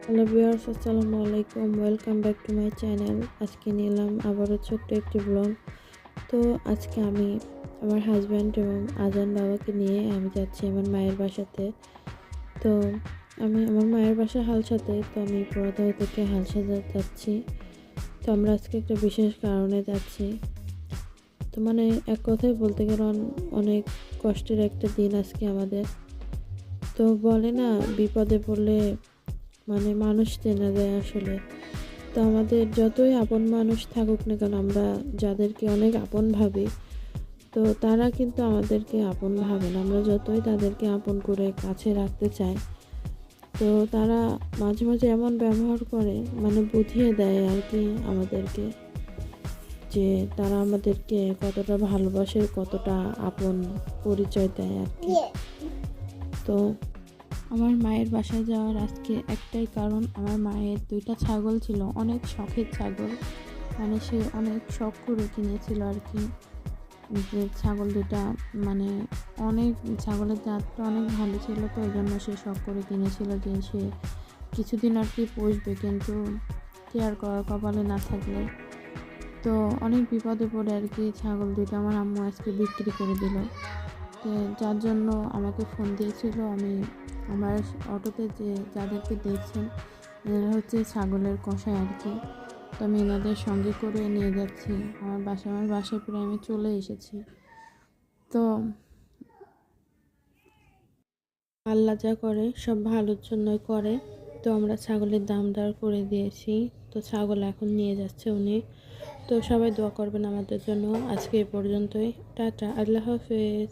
Hello viewers, আসসালামু আলাইকুম। Welcome back to my channel. আজকে নিলাম আবারও ছোট্ট একটি ব্লগ। তো আজকে আমি আমার হাজব্যান্ড এবং আজান বাবাকে নিয়ে আমি যাচ্ছি আমার মায়ের বাসাতে। তো আমি আমার মায়ের বাসা হালসাতে, তো আমি পুরাদহ থেকে হালসা যাচ্ছি। তো আমরা আজকে একটা বিশেষ কারণে যাচ্ছি। তো মানে এক কথায় বলতে গেলে অনেক কষ্টের একটা দিন আজকে আমাদের। তো বলে না, বিপদে পড়লে মানে মানুষ চেনা যায় আসলে। তো আমাদের যতই আপন মানুষ থাকুক না কেন, আমরা যাদেরকে অনেক আপন ভাবি, তো তারা কিন্তু আমাদেরকে আপন ভাবে না। আমরা যতই তাদেরকে আপন করে কাছে রাখতে চাই, তো তারা মাঝে মাঝে এমন ব্যবহার করে, মানে বুঝিয়ে দেয় আর কি আমাদেরকে, যে তারা আমাদেরকে কতটা ভালোবাসে, কতটা আপন পরিচয় দেয় আর কি। তো আমার মায়ের বাসায় যাওয়ার আজকে একটাই কারণ, আমার মায়ের 2টা ছাগল ছিল, অনেক শখের ছাগল। মানে সে অনেক শখ করে কিনেছিল আর কি, যে ছাগল 2টা, মানে অনেক ছাগলের জাতটা অনেক ভালো ছিল, তো ওই জন্য সে শখ করে কিনেছিল যে সে কিছুদিন আর কি পুষবে, কিন্তু কেয়ার করার কপালে না থাকলে। তো অনেক বিপদে পড়ে আর কি ছাগল 2টা আমার আম্মু আজকে বিক্রি করে দিল। তো যার জন্য আমাকে ফোন দিয়েছিল। আমি আমার অটোতে যে যাদেরকে দেখছেন, এনারা হচ্ছে ছাগলের কষাই আর কি। তো আমি এনাদের সঙ্গে করে নিয়ে যাচ্ছি আমার বাসায় প্রায় আমি চলে এসেছি। তো আল্লাহ যা করে সব ভালোর জন্যই করে। তো আমরা ছাগলের দাম দর করে দিয়েছি। তো ছাগল এখন নিয়ে যাচ্ছে উনি। তো সবাই দোয়া করবেন আমাদের জন্য। আজকে এই পর্যন্তই। টাটা, আল্লাহ হাফেজ।